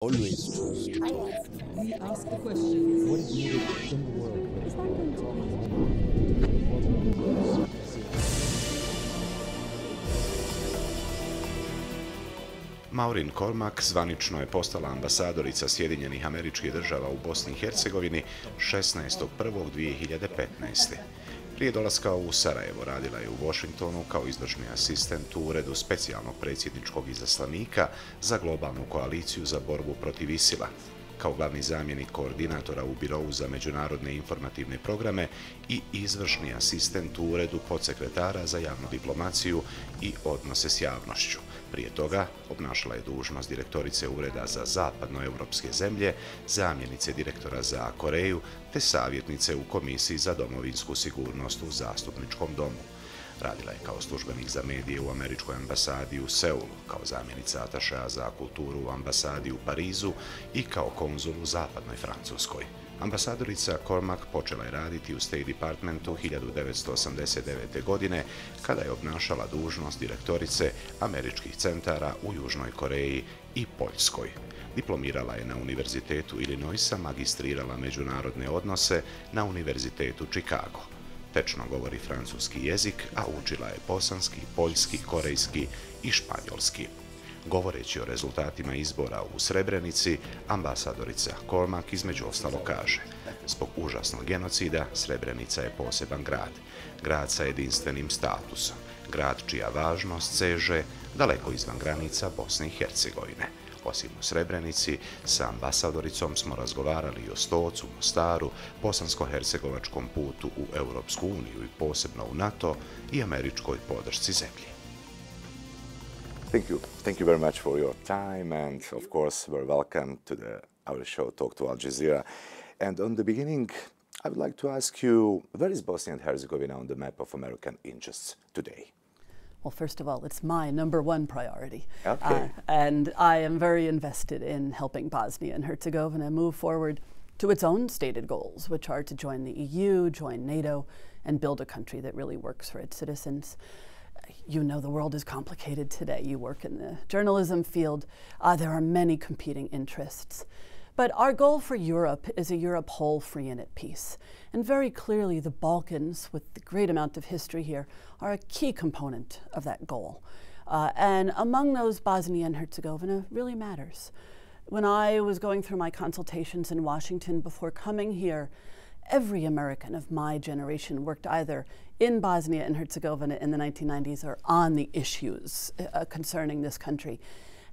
Always trust. We ask the question, what is needed in the world? Maureen Cormack zvanično je postala ambasadorica Sjedinjenih Američkih Država u Bosni i Hercegovini 16.1.2015. Prije dolaska u Sarajevo radila je u Washingtonu kao izvršni asistent u uredu specijalnog predsjedničkog izaslanika za globalnu koaliciju za borbu protiv ISIL-a, kao glavni zamjenik koordinatora u Birovu za međunarodne informativne programe i izvršni asistent u uredu podsekretara za javnu diplomaciju i odnose s javnošću. Prije toga obnašala je dužnost direktorice Ureda za zapadnoevropske zemlje, zamjenice direktora za Koreju te savjetnice u Komisiji za domovinsku sigurnost u Zastupničkom domu. Radila je kao službenik za medije u američkoj ambasadi u Seulu, kao zamjenica atašea za kulturu u ambasadi u Parizu i kao konzul u zapadnoj Francuskoj. Ambasadorica Cormack počela je raditi u State Departmentu 1989. godine kada je obnašala dužnost direktorice američkih centara u Južnoj Koreji i Poljskoj. Diplomirala je na Univerzitetu Illinoisa, magistrirala međunarodne odnose na Univerzitetu Chicago. Tečno govori francuski jezik, a učila je bosanski, poljski, korejski i španjolski. Govoreći o rezultatima izbora u Srebrenici, ambasadorica Cormack između ostalo kaže: zbog užasnog genocida, Srebrenica je poseban grad. Grad sa jedinstvenim statusom. Grad čija važnost seže daleko izvan granica Bosne i Hercegovine. Osim u Srebrenici, sa ambasadoricom smo razgovarali i o Stocu, Mostaru, bosansko-hercegovačkom putu u Europsku uniju i posebno u NATO i američkoj podršci zemlje. Thank you. Thank you very much for your time, and of course, we're welcome to our show, Talk to Al Jazeera. And on the beginning, I would like to ask you, where is Bosnia and Herzegovina on the map of American interests today? Well, first of all, it's my #1 priority. Okay. And I am very invested in helping Bosnia and Herzegovina move forward to its own stated goals, which are to join the EU, join NATO, and build a country that really works for its citizens. You know, the world is complicated today. You work in the journalism field. There are many competing interests. But our goal for Europe is a Europe whole, free, and at peace. And very clearly, the Balkans, with the great amount of history here, are a key component of that goal. And among those, Bosnia and Herzegovina really matters. When I was going through my consultations in Washington before coming here, every American of my generation worked either in Bosnia and Herzegovina in the 1990s or on the issues concerning this country.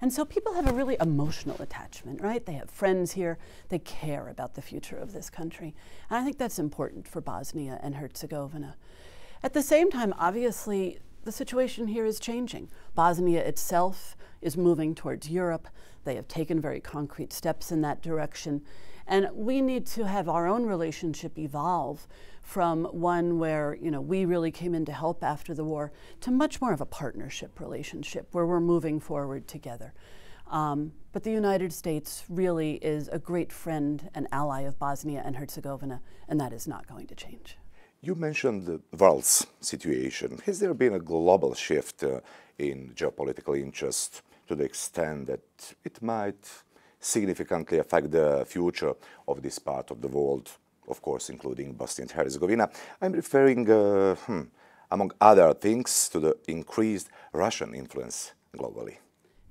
And so people have a really emotional attachment, right? They have friends here. They care about the future of this country. And I think that's important for Bosnia and Herzegovina. At the same time, obviously, the situation here is changing. Bosnia itself is moving towards Europe. They have taken very concrete steps in that direction. And we need to have our own relationship evolve from one where, you know, we really came in to help after the war to much more of a partnership relationship where we're moving forward together. But the United States really is a great friend and ally of Bosnia and Herzegovina, and that is not going to change. You mentioned the world's situation. Has there been a global shift in geopolitical interest to the extent that it might significantly affect the future of this part of the world, of course, including Bosnia and Herzegovina? I'm referring, among other things, to the increased Russian influence globally.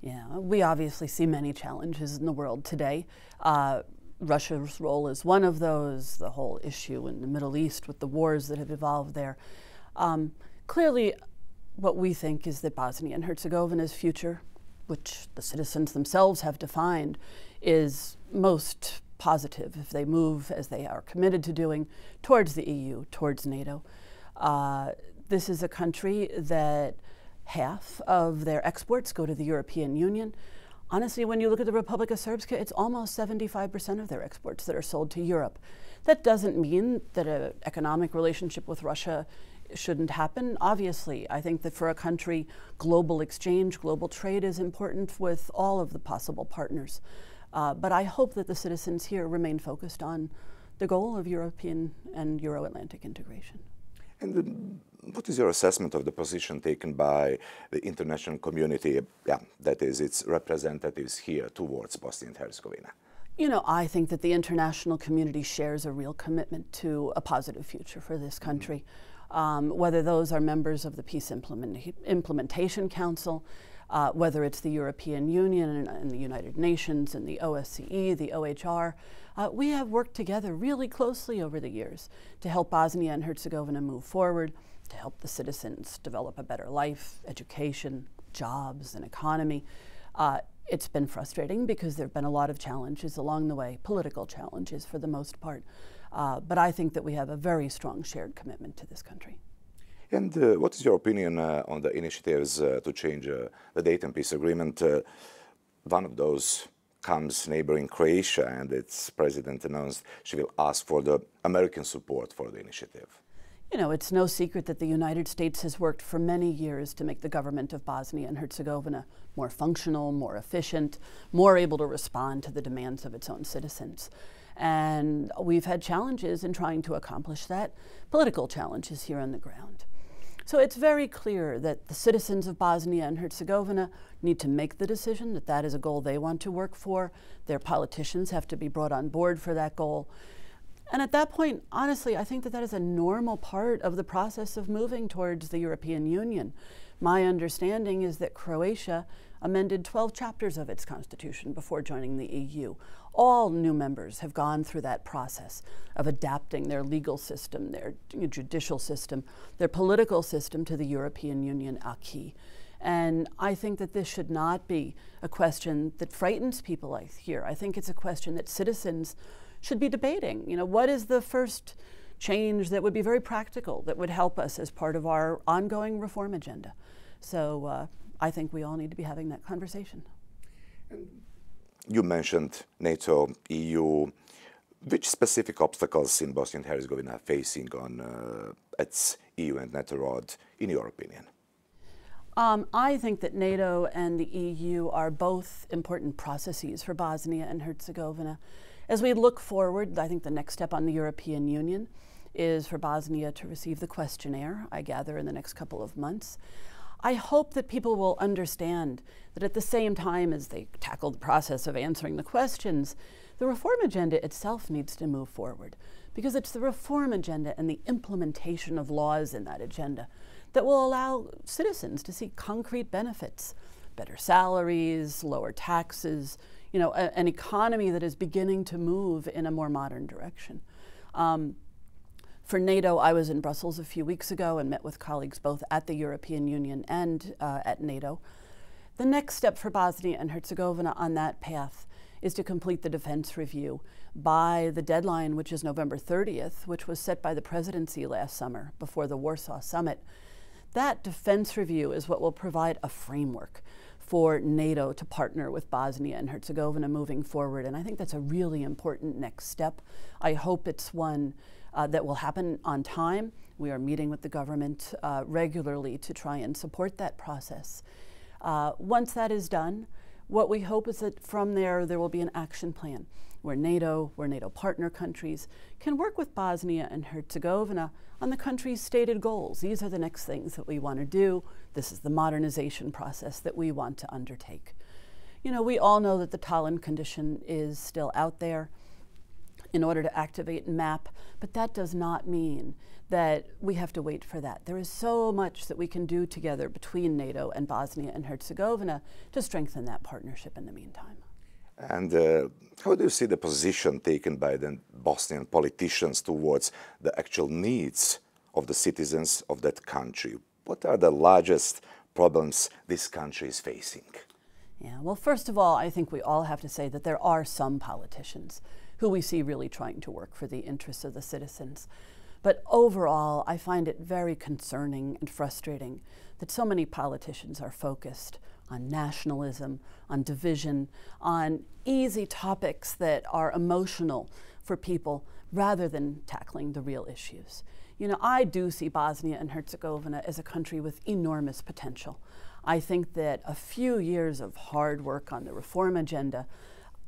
Yeah, we obviously see many challenges in the world today. Russia's role is one of those, the whole issue in the Middle East with the wars that have evolved there. Clearly, what we think is that Bosnia and Herzegovina's future, which the citizens themselves have defined, is most positive if they move, as they are committed to doing, towards the EU, towards NATO. This is a country that half of their exports go to the European Union. Honestly, when you look at the Republika Srpska, it's almost 75% of their exports that are sold to Europe. That doesn't mean that an economic relationship with Russia shouldn't happen. Obviously, I think that for a country, global exchange, global trade is important with all of the possible partners. But I hope that the citizens here remain focused on the goal of European and Euro-Atlantic integration. And what is your assessment of the position taken by the international community, that is, its representatives here towards Bosnia and Herzegovina? You know, I think that the international community shares a real commitment to a positive future for this country. Whether those are members of the Peace Implementation Council, whether it's the European Union and the United Nations and the OSCE, the OHR, we have worked together really closely over the years to help Bosnia and Herzegovina move forward, to help the citizens develop a better life, education, jobs, and economy. It's been frustrating because there have been a lot of challenges along the way, political challenges for the most part. But I think that we have a very strong shared commitment to this country. And what is your opinion on the initiatives to change the Dayton Peace Agreement? One of those comes neighboring Croatia, and its president announced she will ask for the American support for the initiative. You know, it's no secret that the United States has worked for many years to make the government of Bosnia and Herzegovina more functional, more efficient, more able to respond to the demands of its own citizens. And we've had challenges in trying to accomplish that, political challenges here on the ground. So it's very clear that the citizens of Bosnia and Herzegovina need to make the decision that that is a goal they want to work for. Their politicians have to be brought on board for that goal. And at that point, honestly, I think that that is a normal part of the process of moving towards the European Union. My understanding is that Croatia amended 12 chapters of its constitution before joining the EU. All new members have gone through that process of adapting their legal system, their judicial system, their political system to the European Union acquis. And I think that this should not be a question that frightens people here. I think it's a question that citizens should be debating. You know, what is the first change that would be very practical, that would help us as part of our ongoing reform agenda? So I think we all need to be having that conversation. You mentioned NATO, EU. Which specific obstacles in Bosnia and Herzegovina are facing on its EU and NATO road, in your opinion? I think that NATO and the EU are both important processes for Bosnia and Herzegovina. As we look forward, I think the next step on the European Union is for Bosnia to receive the questionnaire, I gather, in the next couple of months. I hope that people will understand that at the same time as they tackle the process of answering the questions, the reform agenda itself needs to move forward, because it's the reform agenda and the implementation of laws in that agenda that will allow citizens to see concrete benefits, better salaries, lower taxes, you know, an economy that is beginning to move in a more modern direction. For NATO, I was in Brussels a few weeks ago and met with colleagues both at the European Union and at NATO. The next step for Bosnia and Herzegovina on that path is to complete the defense review by the deadline, which is November 30th, which was set by the presidency last summer before the Warsaw Summit. That defense review is what will provide a framework for NATO to partner with Bosnia and Herzegovina moving forward. And I think that's a really important next step. I hope it's one that will happen on time. We are meeting with the government regularly to try and support that process. Once that is done, what we hope is that from there will be an action plan where NATO partner countries can work with Bosnia and Herzegovina on the country's stated goals. These are the next things that we want to do. This is the modernization process that we want to undertake. You know, we all know that the Tallinn condition is still out there in order to activate MAP, but that does not mean that we have to wait for that. There is so much that we can do together between NATO and Bosnia and Herzegovina to strengthen that partnership in the meantime. And how do you see the position taken by the Bosnian politicians towards the actual needs of the citizens of that country? What are the largest problems this country is facing? Yeah, well, first of all, I think we all have to say that there are some politicians who we see really trying to work for the interests of the citizens. But overall, I find it very concerning and frustrating that so many politicians are focused on nationalism, on division, on easy topics that are emotional for people rather than tackling the real issues. You know, I do see Bosnia and Herzegovina as a country with enormous potential. I think that a few years of hard work on the reform agenda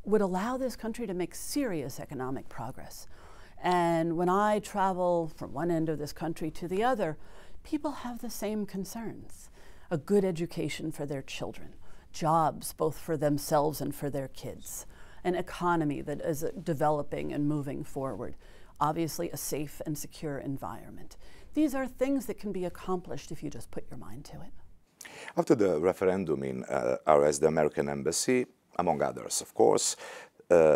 would allow this country to make serious economic progress. And when I travel from one end of this country to the other, people have the same concerns. A good education for their children, jobs both for themselves and for their kids, an economy that is developing and moving forward, obviously a safe and secure environment. These are things that can be accomplished if you just put your mind to it. After the referendum in RS, the American embassy, among others, of course,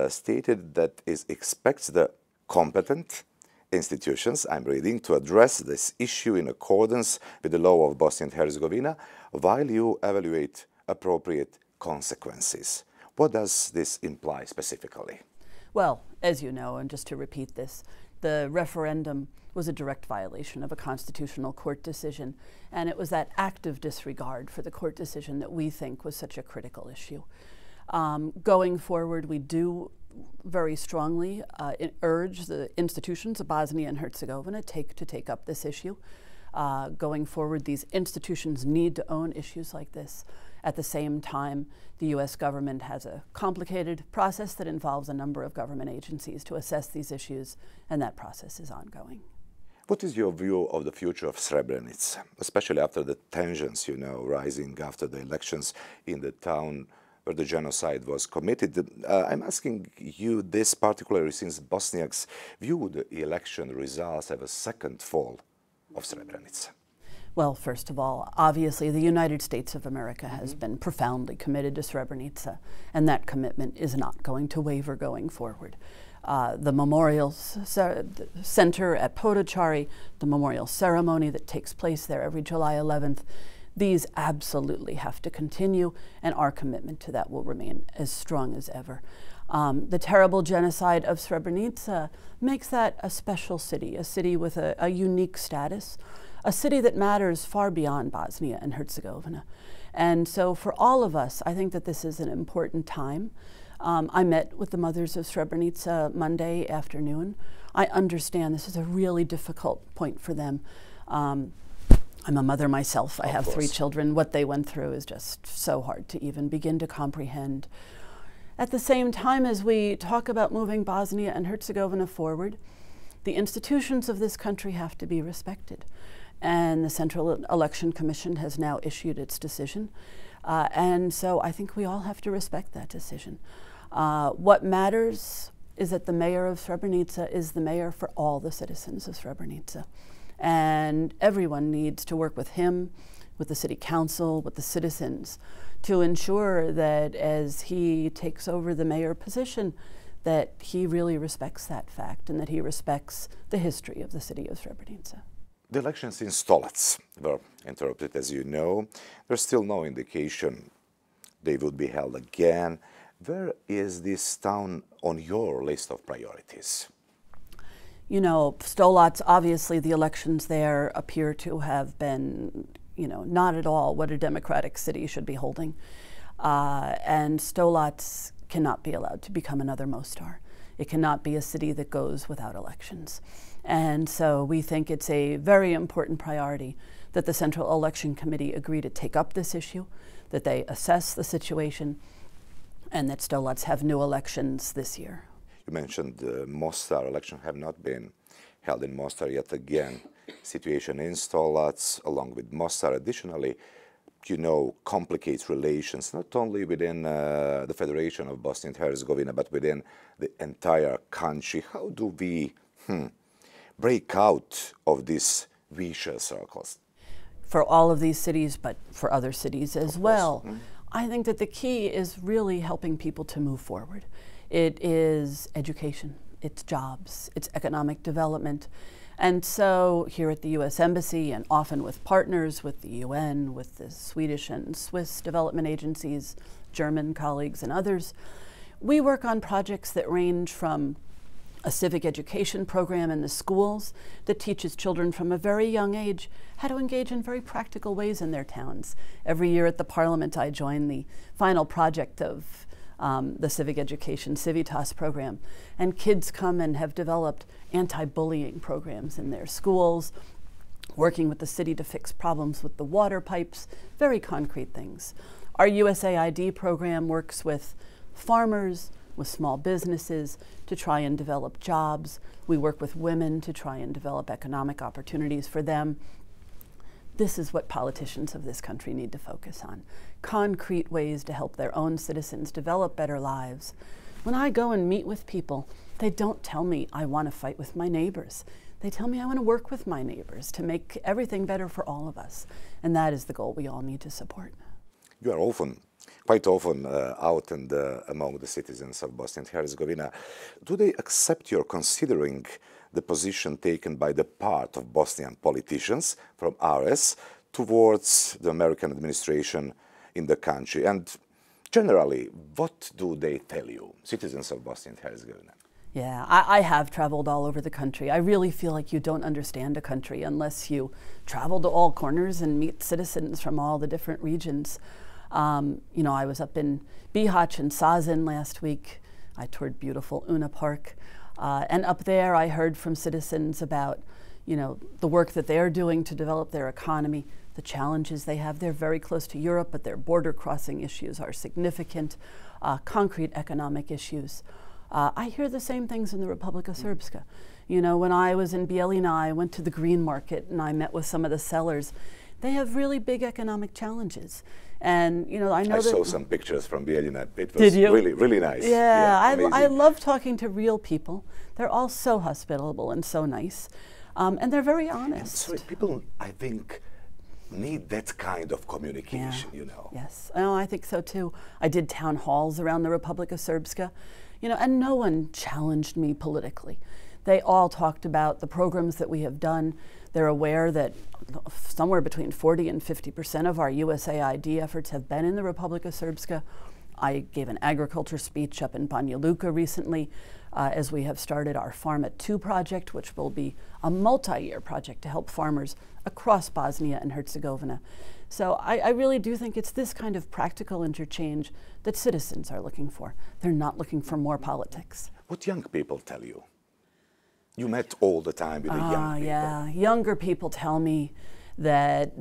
stated that it expects the competent institutions, I'm reading, to address this issue in accordance with the law of Bosnia and Herzegovina while you evaluate appropriate consequences. What does this imply specifically? Well, as you know, and just to repeat this, the referendum was a direct violation of a constitutional court decision, and it was that active disregard for the court decision that we think was such a critical issue. Going forward, we do very strongly urge the institutions of Bosnia and Herzegovina to take up this issue. Going forward, these institutions need to own issues like this. At the same time, the U.S. government has a complicated process that involves a number of government agencies to assess these issues, and that process is ongoing. What is your view of the future of Srebrenici, especially after the tensions, rising after the elections in the town where the genocide was committed? I'm asking you this particularly since Bosniaks view the election results as a second fall of Srebrenici. Well, first of all, obviously the United States of America has been profoundly committed to Srebrenica, and that commitment is not going to waver going forward. The memorial center at Podršci, the memorial ceremony that takes place there every July 11th, these absolutely have to continue, and our commitment to that will remain as strong as ever. The terrible genocide of Srebrenica makes that a special city, a city with a unique status, a city that matters far beyond Bosnia and Herzegovina. And so for all of us, I think that this is an important time. I met with the mothers of Srebrenica Monday afternoon. I understand this is a really difficult point for them. I'm a mother myself. I have 3 children. What they went through is just so hard to even begin to comprehend. At the same time as we talk about moving Bosnia and Herzegovina forward, the institutions of this country have to be respected. And the Central Election Commission has now issued its decision. And so I think we all have to respect that decision. What matters is that the mayor of Srebrenica is the mayor for all the citizens of Srebrenica. And everyone needs to work with him, with the city council, with the citizens, to ensure that as he takes over the mayor position, that he really respects that fact and that he respects the history of the city of Srebrenica. The elections in Stoc were interrupted, as you know. There's still no indication they would be held again. Where is this town on your list of priorities? You know, Stoc, obviously the elections there appear to have been, not at all what a democratic city should be holding. And Stoc cannot be allowed to become another Mostar. It cannot be a city that goes without elections. And so we think it's a very important priority that the Central Election Committee agree to take up this issue, that they assess the situation, and that Stoc have new elections this year. You mentioned the Mostar election have not been held in Mostar yet again. Situation in Stoc, along with Mostar, additionally, complicates relations not only within the Federation of Bosnia and Herzegovina, but within the entire country. How do we break out of these vicious circles? For all of these cities, but for other cities as well. I think that the key is really helping people to move forward. It is education, it's jobs, it's economic development. And so here at the U.S. Embassy, and often with partners, with the UN, with the Swedish and Swiss development agencies, German colleagues and others, we work on projects that range from a civic education program in the schools that teaches children from a very young age how to engage in very practical ways in their towns. Every year at the Parliament, I join the final project of the civic education Civitas program, and kids come and have developed anti-bullying programs in their schools, working with the city to fix problems with the water pipes, very concrete things. Our USAID program works with farmers, with small businesses to try and develop jobs. We work with women to try and develop economic opportunities for them. This is what politicians of this country need to focus on. Concrete ways to help their own citizens develop better lives. When I go and meet with people, they don't tell me I want to fight with my neighbors. They tell me I want to work with my neighbors to make everything better for all of us. And that is the goal we all need to support. You are quite often out and among the citizens of Bosnia and Herzegovina. Do they accept your considering the position taken by the part of Bosnian politicians from RS towards the American administration in the country? And generally, what do they tell you, citizens of Bosnia and Herzegovina? Yeah, I have traveled all over the country. I really feel like you don't understand a country unless you travel to all corners and meet citizens from all the different regions. You know, I was up in BiH and Sazin last week. I toured beautiful Una Park. And up there I heard from citizens about, you know, the work that they're doing to develop their economy, the challenges they have. They're very close to Europe, but their border crossing issues are significant, concrete economic issues. I hear the same things in the Republika Srpska. You know, when I was in Bijeljina, I went to the green market and I met with some of the sellers. They have really big economic challenges. And, you know, I know I saw some pictures from Bijeljina. It was really, really nice. Yeah, I love talking to real people. They're all so hospitable and so nice. And they're very honest. And so people, I think, need that kind of communication, you know. Yes, oh, I think so too. I did town halls around the Republika Srpska, you know, and no one challenged me politically. They all talked about the programs that we have done. They're aware that somewhere between 40 and 50% of our USAID efforts have been in the Republika Srpska. I gave an agriculture speech up in Banja Luka recently as we have started our Farm at 2 project, which will be a multi-year project to help farmers across Bosnia and Herzegovina. So I really do think it's this kind of practical interchange that citizens are looking for. They're not looking for more politics. What young people tell you? You met all the time with the young people. Yeah, younger people tell me that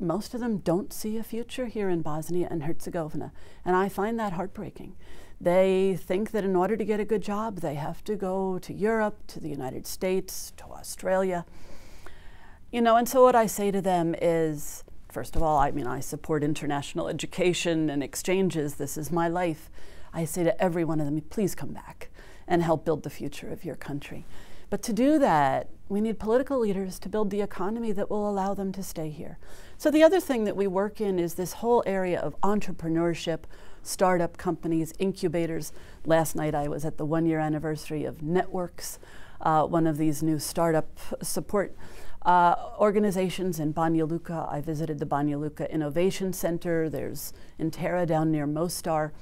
most of them don't see a future here in Bosnia and Herzegovina, and I find that heartbreaking. They think that in order to get a good job, they have to go to Europe, to the United States, to Australia. You know, and so what I say to them is, first of all, I mean, I support international education and exchanges. This is my life. I say to every one of them, please come back and help build the future of your country. But to do that, we need political leaders to build the economy that will allow them to stay here. So the other thing that we work in is this whole area of entrepreneurship, startup companies, incubators. Last night I was at the 1-year anniversary of Networks, one of these new startup support organizations in Banja Luka. I visited the Banja Luka Innovation Center. There's Intera down near Mostar.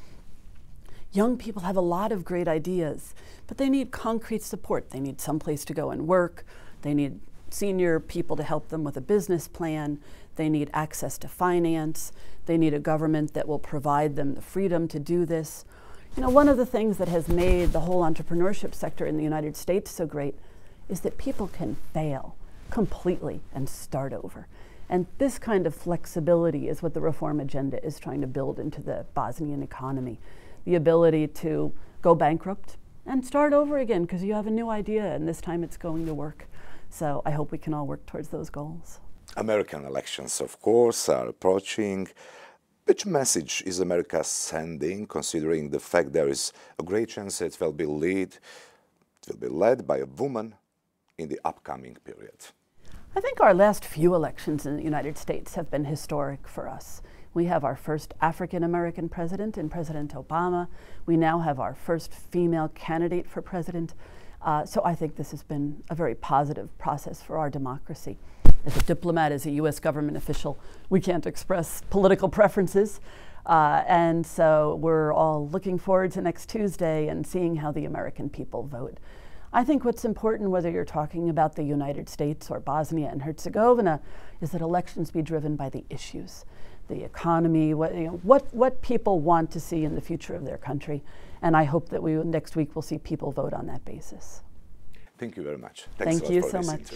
Young people have a lot of great ideas, but they need concrete support. They need some place to go and work. They need senior people to help them with a business plan. They need access to finance. They need a government that will provide them the freedom to do this. You know, one of the things that has made the whole entrepreneurship sector in the United States so great is that people can fail completely and start over. And this kind of flexibility is what the reform agenda is trying to build into the Bosnian economy. The ability to go bankrupt and start over again because you have a new idea and this time it's going to work. So I hope we can all work towards those goals. American elections, of course, are approaching. Which message is America sending, considering the fact there is a great chance it will be led by a woman in the upcoming period? I think our last few elections in the United States have been historic for us. We have our first African-American president in President Obama. We now have our first female candidate for president. So I think this has been a very positive process for our democracy. As a diplomat, as a US government official, we can't express political preferences. And so we're all looking forward to next Tuesday and seeing how the American people vote. I think what's important, whether you're talking about the United States or Bosnia and Herzegovina, is that elections be driven by the issues, the economy, what people want to see in the future of their country. And I hope that next week we'll see people vote on that basis. Thank you very much. Thank you so much.